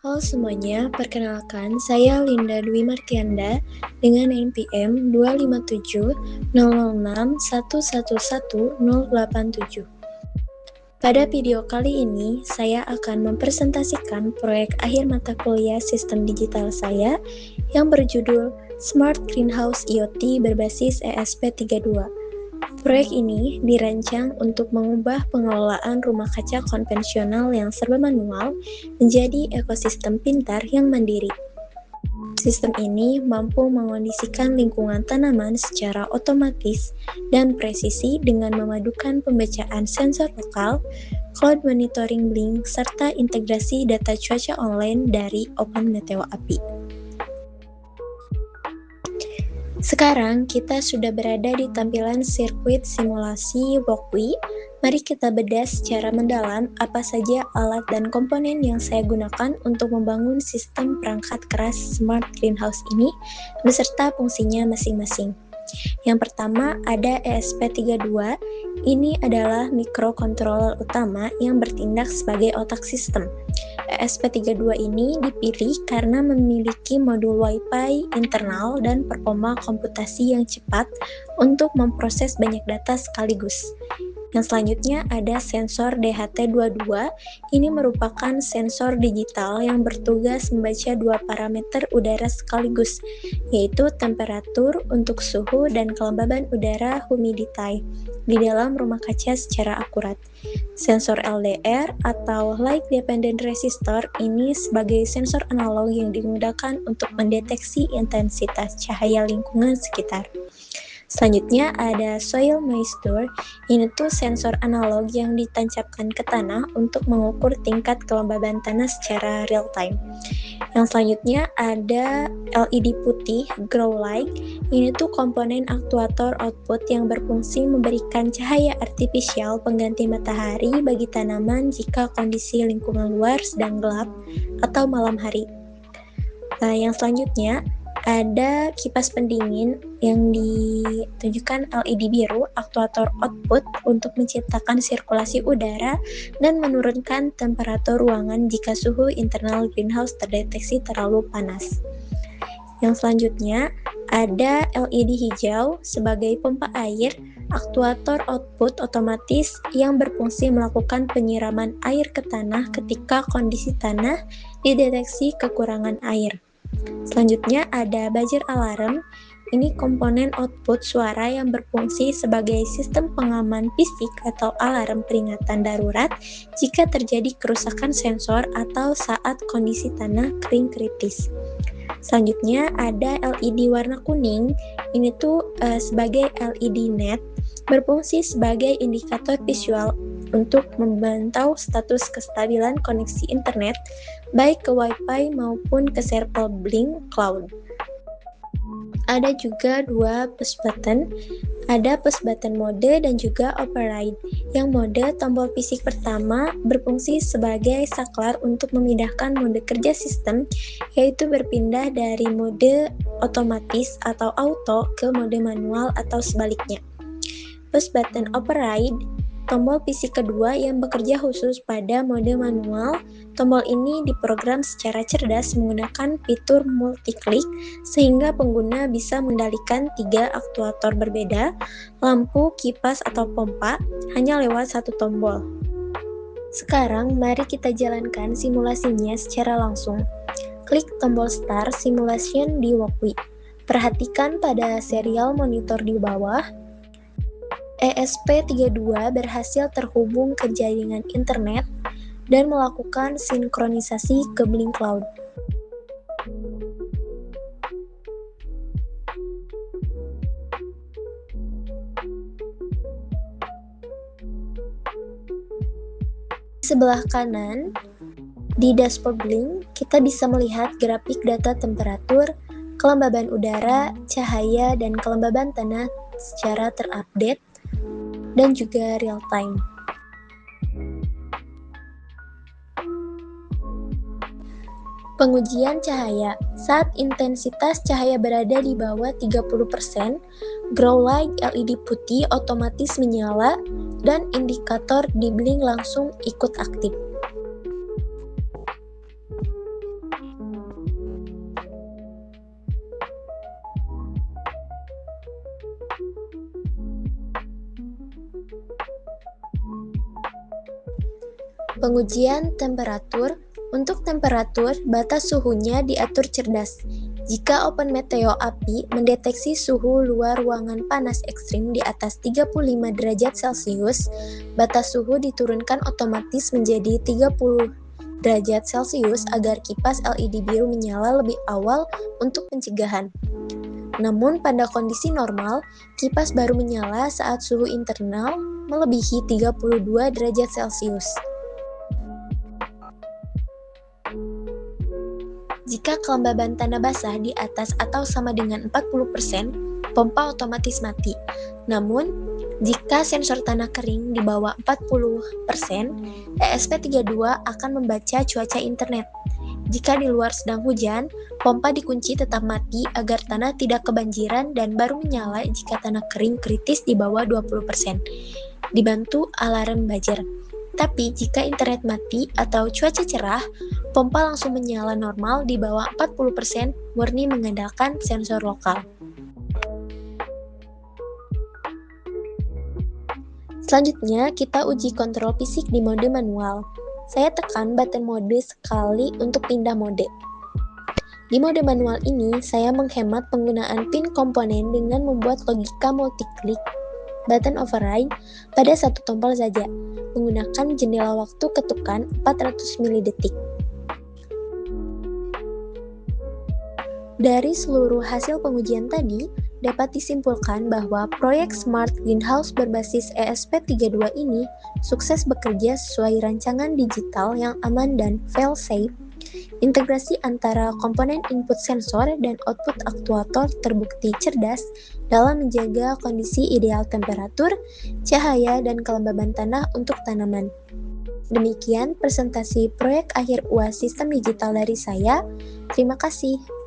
Halo semuanya, perkenalkan saya Linda Dwi Martianda dengan NPM 2570061111087. Pada video kali ini, saya akan mempresentasikan proyek akhir mata kuliah sistem digital saya yang berjudul Smart Greenhouse IoT berbasis ESP32. Proyek ini dirancang untuk mengubah pengelolaan rumah kaca konvensional yang serba manual menjadi ekosistem pintar yang mandiri. Sistem ini mampu mengondisikan lingkungan tanaman secara otomatis dan presisi dengan memadukan pembacaan sensor lokal, cloud monitoring Blink, serta integrasi data cuaca online dari Open Meteo API. Sekarang kita sudah berada di tampilan sirkuit simulasi walkway. Mari kita bedah secara mendalam apa saja alat dan komponen yang saya gunakan untuk membangun sistem perangkat keras Smart Greenhouse ini beserta fungsinya masing-masing. Yang pertama ada ESP32. Ini adalah microcontroller utama yang bertindak sebagai otak sistem. ESP32 ini dipilih karena memiliki modul Wi-Fi internal dan performa komputasi yang cepat untuk memproses banyak data sekaligus. Yang selanjutnya ada sensor DHT22. Ini merupakan sensor digital yang bertugas membaca dua parameter udara sekaligus, yaitu temperatur untuk suhu dan kelembaban udara humidity di dalam rumah kaca secara akurat. Sensor LDR atau Light Dependent Resistor ini sebagai sensor analog yang digunakan untuk mendeteksi intensitas cahaya lingkungan sekitar. Selanjutnya ada Soil Moisture. Ini tuh sensor analog yang ditancapkan ke tanah untuk mengukur tingkat kelembaban tanah secara real time. Yang selanjutnya ada LED putih Grow Light. Ini tuh komponen aktuator output yang berfungsi memberikan cahaya artifisial pengganti matahari bagi tanaman jika kondisi lingkungan luar sedang gelap atau malam hari. Nah, yang selanjutnya ada kipas pendingin yang ditunjukkan LED biru, aktuator output untuk menciptakan sirkulasi udara dan menurunkan temperatur ruangan jika suhu internal greenhouse terdeteksi terlalu panas. Yang selanjutnya ada LED hijau sebagai pompa air, aktuator output otomatis yang berfungsi melakukan penyiraman air ke tanah ketika kondisi tanah dideteksi kekurangan air. Selanjutnya ada buzzer alarm. Ini komponen output suara yang berfungsi sebagai sistem pengaman fisik atau alarm peringatan darurat jika terjadi kerusakan sensor atau saat kondisi tanah kering kritis. Selanjutnya ada LED warna kuning. Ini tuh sebagai LED net, berfungsi sebagai indikator visual untuk memantau status kestabilan koneksi internet baik ke Wi-Fi maupun ke server Blink Cloud. Ada juga dua push button, ada push button mode dan juga override. Yang mode tombol fisik pertama berfungsi sebagai saklar untuk memindahkan mode kerja sistem, yaitu berpindah dari mode otomatis atau auto ke mode manual atau sebaliknya. Push button override tombol fisik kedua yang bekerja khusus pada mode manual. Tombol ini diprogram secara cerdas menggunakan fitur multi-klik sehingga pengguna bisa mengendalikan 3 aktuator berbeda, lampu, kipas, atau pompa hanya lewat satu tombol. Sekarang mari kita jalankan simulasinya secara langsung. Klik tombol Start Simulation di walkway. Perhatikan pada serial monitor di bawah. ESP32 berhasil terhubung ke jaringan internet dan melakukan sinkronisasi ke Blink Cloud. Di sebelah kanan, di dashboard Blink, kita bisa melihat grafik data temperatur, kelembaban udara, cahaya, dan kelembaban tanah secara terupdate dan juga real time. Pengujian cahaya. Saat intensitas cahaya berada di bawah 30%, grow light LED putih otomatis menyala dan indikator di Blink langsung ikut aktif. Pengujian temperatur. Untuk temperatur, batas suhunya diatur cerdas. Jika Open Meteo API mendeteksi suhu luar ruangan panas ekstrim di atas 35 derajat Celcius, batas suhu diturunkan otomatis menjadi 30 derajat Celcius agar kipas LED biru menyala lebih awal untuk pencegahan. Namun pada kondisi normal, kipas baru menyala saat suhu internal melebihi 32 derajat Celcius. Jika kelembaban tanah basah di atas atau sama dengan 40%, pompa otomatis mati. Namun, jika sensor tanah kering di bawah 40%, ESP32 akan membaca cuaca internet. Jika di luar sedang hujan, pompa dikunci tetap mati agar tanah tidak kebanjiran dan baru menyala jika tanah kering kritis di bawah 20%. Dibantu alarm buzzer. Tapi jika internet mati atau cuaca cerah, pompa langsung menyala normal di bawah 40% murni mengandalkan sensor lokal. Selanjutnya, kita uji kontrol fisik di mode manual. Saya tekan button mode sekali untuk pindah mode. Di mode manual ini, saya menghemat penggunaan pin komponen dengan membuat logika multi-klik button override pada satu tombol saja, menggunakan jendela waktu ketukan 400 milidetik. Dari seluruh hasil pengujian tadi, dapat disimpulkan bahwa proyek Smart Greenhouse berbasis ESP32 ini sukses bekerja sesuai rancangan digital yang aman dan fail-safe. Integrasi antara komponen input sensor dan output aktuator terbukti cerdas dalam menjaga kondisi ideal temperatur, cahaya, dan kelembaban tanah untuk tanaman. Demikian presentasi proyek akhir UAS Sistem Digital dari saya. Terima kasih.